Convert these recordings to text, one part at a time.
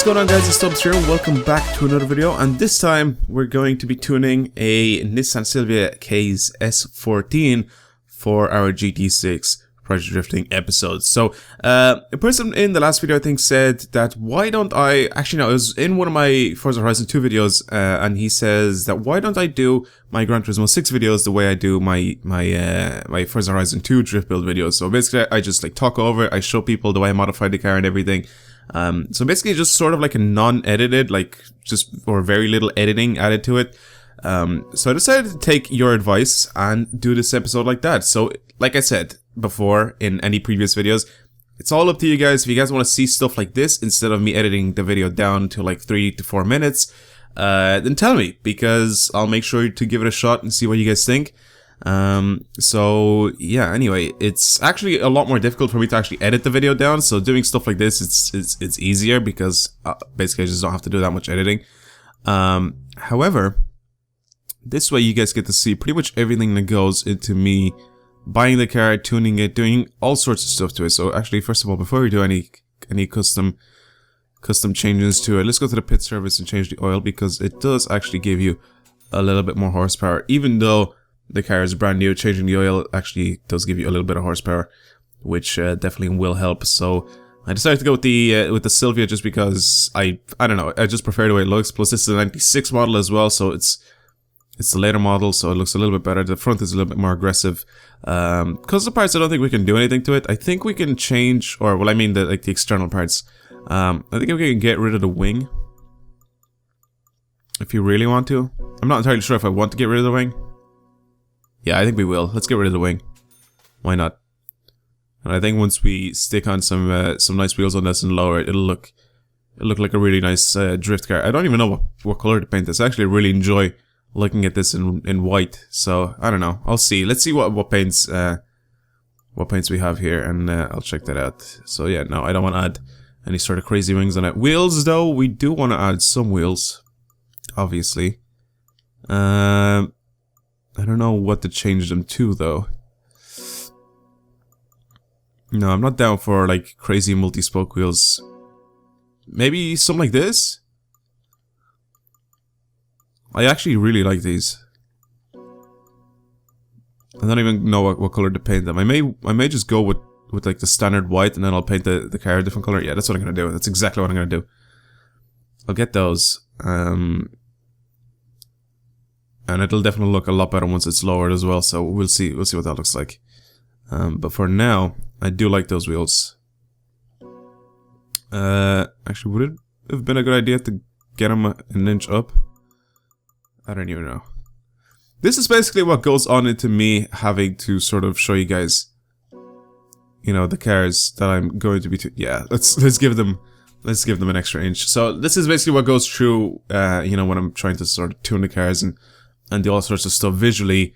going on, guys? It's Stubbs here. Welcome back to another video, and this time we're going to be tuning a Nissan Silvia K's S14 for our GT6 Project Drifting episode. So, a person in the last video I think said that why don't I, actually no, it was in one of my Forza Horizon 2 videos, and he says that why don't I do my Gran Turismo 6 videos the way I do my Forza Horizon 2 drift build videos. So basically I just like talk over it, I show people the way I modify the car and everything. So basically just sort of like a non-edited, like just, or very little editing added to it. So I decided to take your advice and do this episode like that. So like I said before in any previous videos, it's all up to you guys. If you guys want to see stuff like this instead of me editing the video down to like 3 to 4 minutes, then tell me, because I'll make sure to give it a shot and see what you guys think. So yeah, anyway, it's actually a lot more difficult for me to actually edit the video down, so doing stuff like this, it's easier because basically I just don't have to do that much editing. However, this way you guys get to see pretty much everything that goes into me buying the car, tuning it, doing all sorts of stuff to it. So actually, first of all, before we do any custom changes to it, let's go to the pit service and change the oil, because it does actually give you a little bit more horsepower. Even though the car is brand new, changing the oil actually does give you a little bit of horsepower, which definitely will help. So I decided to go with the Silvia just because I don't know, I just prefer the way it looks. Plus this is a 96 model as well, so it's the later model, so it looks a little bit better. The front is a little bit more aggressive. Because the parts, I don't think we can do anything to it. I think we can change, or well, I mean the external parts. I think we can get rid of the wing if you really want to. I'm not entirely sure if I want to get rid of the wing. Yeah, I think we will. Let's get rid of the wing. Why not? And I think once we stick on some nice wheels on this and lower it, it'll look like a really nice drift car. I don't even know what color to paint this. I actually really enjoy looking at this in white. So I don't know. I'll see. Let's see what paints we have here, and I'll check that out. So yeah, no, I don't want to add any sort of crazy wings on it. Wheels though, we do want to add some wheels, obviously. I don't know what to change them to though. No, I'm not down for like crazy multi-spoke wheels. Maybe something like this? I actually really like these. I don't even know what color to paint them. I may just go with like the standard white, and then I'll paint the car a different color. Yeah, that's what I'm gonna do. That's exactly what I'm gonna do. I'll get those. And it'll definitely look a lot better once it's lowered as well, so we'll see what that looks like. But for now, I do like those wheels. Actually, would it have been a good idea to get them an inch up? I don't even know. This is basically what goes on into me having to sort of show you guys, you know, the cars that I'm going to be yeah, let's give them an extra inch. So this is basically what goes through, you know, when I'm trying to sort of tune the cars and do all sorts of stuff visually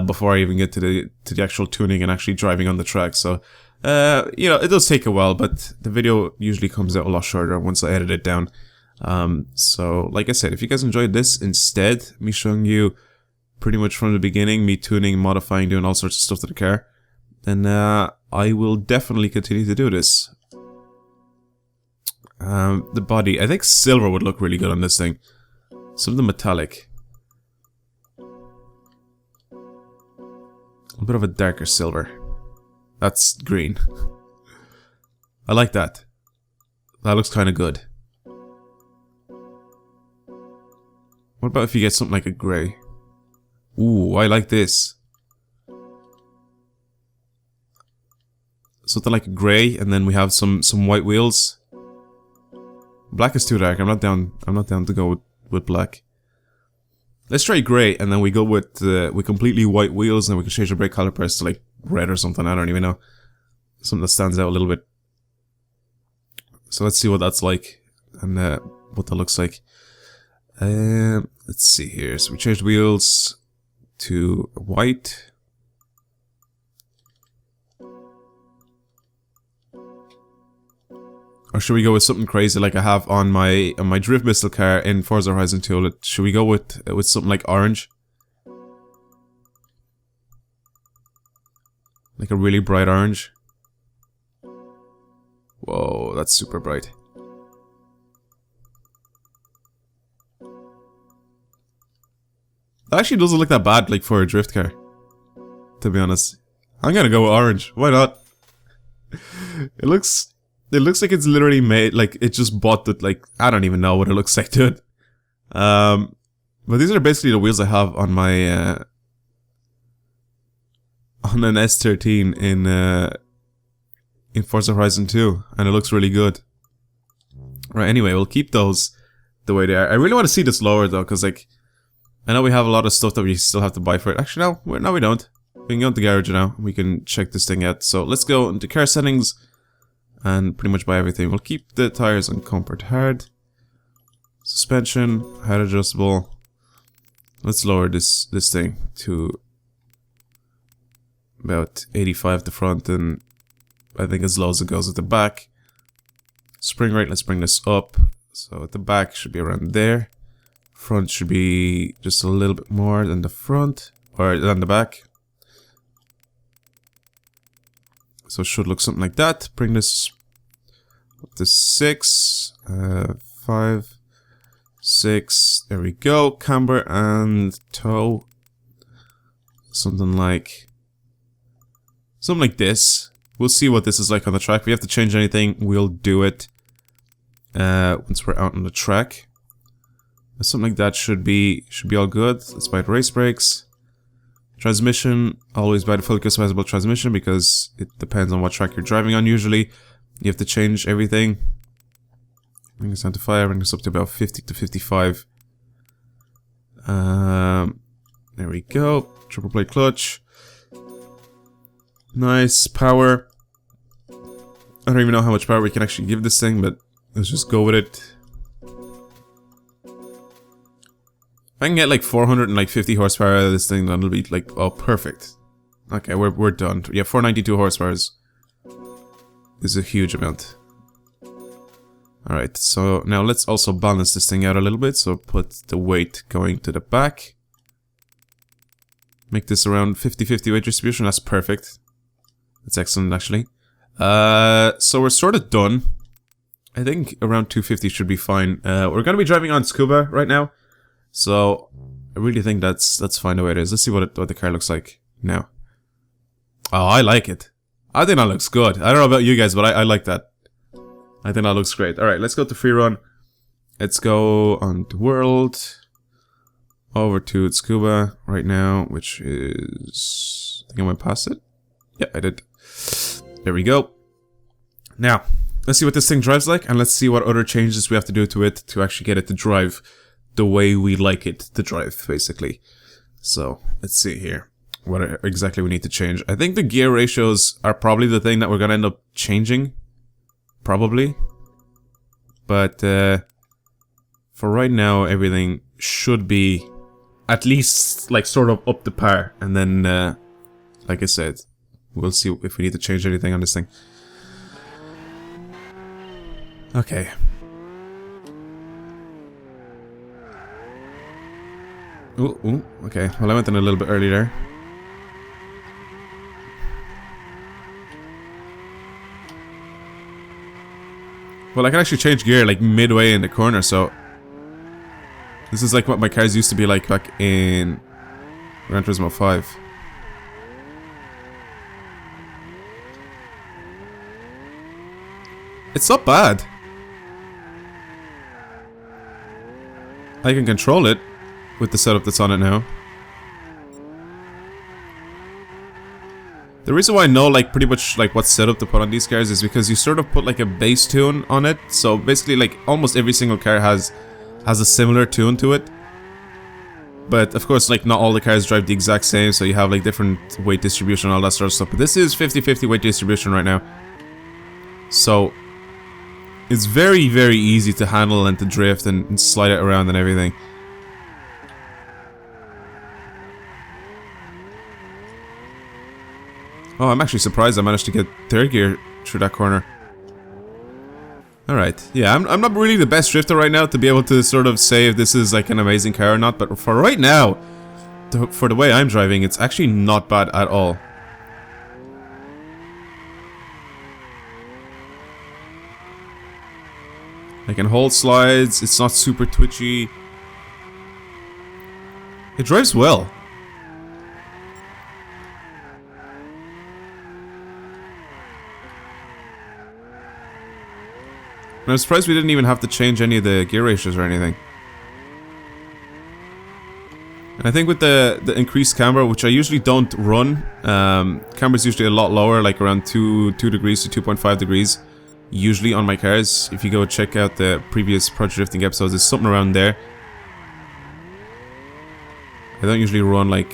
before I even get to the actual tuning and actually driving on the track. So you know, it does take a while, but the video usually comes out a lot shorter once I edit it down. So like I said, if you guys enjoyed this instead, me showing you pretty much from the beginning, me tuning, modifying, doing all sorts of stuff to the car, then I will definitely continue to do this. The body, I think silver would look really good on this thing. Something metallic. A bit of a darker silver. That's green. I like that. That looks kind of good. What about if you get something like a grey? Ooh, I like this. Something like a grey, and then we have some white wheels. Black is too dark. I'm not down to go with black. Let's try grey, and then we go with completely white wheels, and then we can change the brake calipers to like red or something. I don't even know. Something that stands out a little bit. So let's see what that's like, and what that looks like. Let's see here. So we changed wheels to white. Or should we go with something crazy like I have on my drift missile car in Forza Horizon 2? Should we go with something like orange? Like a really bright orange? Whoa, that's super bright. That actually doesn't look that bad, like, for a drift car. To be honest. I'm gonna go with orange. Why not? It looks like it's literally made, like, it just bought the, like, I don't even know what it looks like to it. But these are basically the wheels I have on my, on an S13 in Forza Horizon 2, and it looks really good. Right, anyway, we'll keep those the way they are. I really want to see this lower, though, because, like, I know we have a lot of stuff that we still have to buy for it. Actually, no, we don't. We can go into the garage now. We can check this thing out. So, let's go into car settings and pretty much buy everything. We'll keep the tires on comfort hard. Suspension, height adjustable. Let's lower this thing to about 85 at the front, and I think as low as it goes at the back. Spring rate, let's bring this up. So at the back should be around there. Front should be just a little bit more than the front, or than the back. So it should look something like that. Bring this up to 6, 5, 6. There we go. Camber and toe. Something like this. We'll see what this is like on the track. If we have to change anything, we'll do it once we're out on the track. Something like that should be all good. Let's buy the race brakes. Transmission, always buy the fully customizable transmission because it depends on what track you're driving on usually. You have to change everything. Bring this down to 5, bring this up to about 50 to 55. There we go. Triple plate clutch. Nice power. I don't even know how much power we can actually give this thing, but let's just go with it. If I can get like 450 horsepower out of this thing, then it'll be like, oh, perfect. Okay, we're done. Yeah, 492 horsepower is a huge amount. Alright, so now let's also balance this thing out a little bit. So put the weight going to the back. Make this around 50-50 weight distribution. That's perfect. That's excellent, actually. So we're sort of done. I think around 250 should be fine. We're gonna be driving on Scuba right now, so I really think that's fine the way it is. Let's see what the car looks like now. Oh, I like it. I think that looks good. I don't know about you guys, but I like that. I think that looks great. All right, let's go to free run. Let's go on to world. Over to Scuba right now, which is... I think I went past it. Yeah, I did. There we go. Now, let's see what this thing drives like, and let's see what other changes we have to do to it to actually get it to drive the way we like it to drive, basically. So, let's see here. What exactly we need to change. I think the gear ratios are probably the thing that we're gonna end up changing. Probably. But, for right now, everything should be at least, like, sort of up to par. And then, like I said, we'll see if we need to change anything on this thing. Okay. Ooh, okay. Well, I went in a little bit early there. Well, I can actually change gear, like, midway in the corner, so... This is like what my cars used to be like back in Gran Turismo 5. It's not bad. I can control it with the setup that's on it now. The reason why I know, like, pretty much, like, what setup to put on these cars is because you sort of put, like, a bass tune on it. So, basically, like, almost every single car has a similar tune to it. But, of course, like, not all the cars drive the exact same, so you have, like, different weight distribution and all that sort of stuff. But this is 50-50 weight distribution right now. So, it's very, very easy to handle and to drift and slide it around and everything. Oh, I'm actually surprised I managed to get third gear through that corner. Alright, yeah, I'm not really the best drifter right now to be able to sort of say if this is like an amazing car or not, but for right now, for the way I'm driving, it's actually not bad at all. I can hold slides, it's not super twitchy. It drives well. And I'm surprised we didn't even have to change any of the gear ratios or anything. And I think with the increased camber, which I usually don't run, camber's usually a lot lower, like around 2 degrees to 2.5 degrees, usually on my cars. If you go check out the previous Project Drifting episodes, there's something around there. I don't usually run like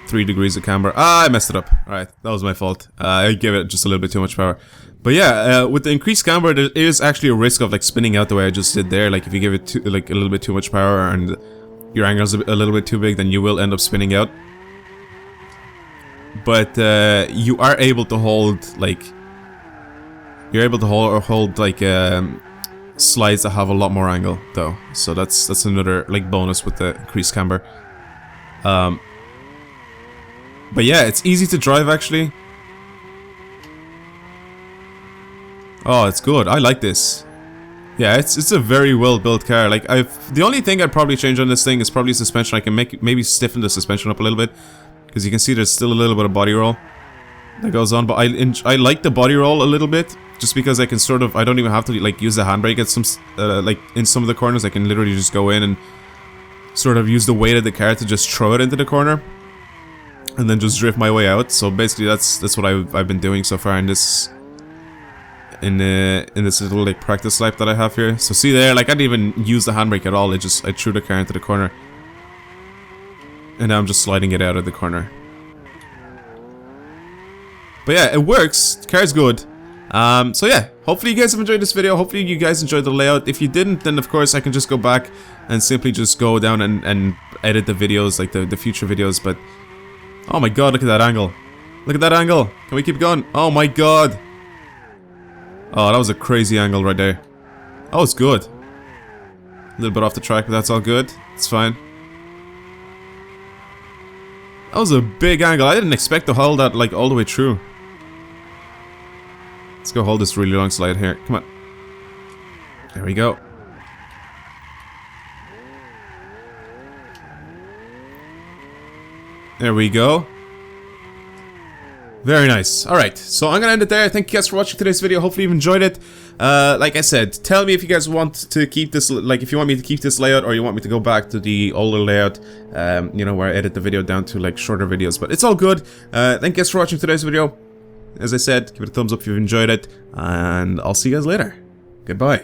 3 degrees of camber. Ah, I messed it up. Alright, that was my fault. I gave it just a little bit too much power. But yeah, with the increased camber, there is actually a risk of like spinning out the way I just did there. Like if you give it like a little bit too much power and your angle's a little bit too big, then you will end up spinning out. But you are able to hold like... You're able to hold like slides that have a lot more angle though. So that's another like bonus with the increased camber. But yeah, it's easy to drive actually. Oh, it's good. I like this. Yeah, it's a very well built car. Like the only thing I'd probably change on this thing is probably suspension. I can maybe stiffen the suspension up a little bit, because you can see there's still a little bit of body roll that goes on. But I like the body roll a little bit, just because I can sort of, I don't even have to like use the handbrake at some like in some of the corners. I can literally just go in and sort of use the weight of the car to just throw it into the corner, and then just drift my way out. So basically, that's what I've been doing so far in this. In this little like practice lap that I have here. So see there, like I didn't even use the handbrake at all. I threw the car into the corner, and now I'm just sliding it out of the corner. But yeah, it works. The car's good. So yeah, hopefully you guys have enjoyed this video. Hopefully you guys enjoyed the layout. If you didn't, then of course I can just go back and simply just go down and edit the videos, like the future videos. But oh my god, look at that angle. Look at that angle. Can we keep going? Oh my god. Oh, that was a crazy angle right there. Oh, it's good. A little bit off the track, but that's all good. It's fine. That was a big angle. I didn't expect to hold that like all the way through. Let's go hold this really long slide here. Come on. There we go. There we go. Very nice. Alright, so I'm gonna end it there. Thank you guys for watching today's video. Hopefully you've enjoyed it. Like I said, tell me if you guys want to keep this, like if you want me to keep this layout, or you want me to go back to the older layout, you know, where I edit the video down to like shorter videos. But it's all good. Thank you guys for watching today's video. As I said, give it a thumbs up if you've enjoyed it, and I'll see you guys later. Goodbye.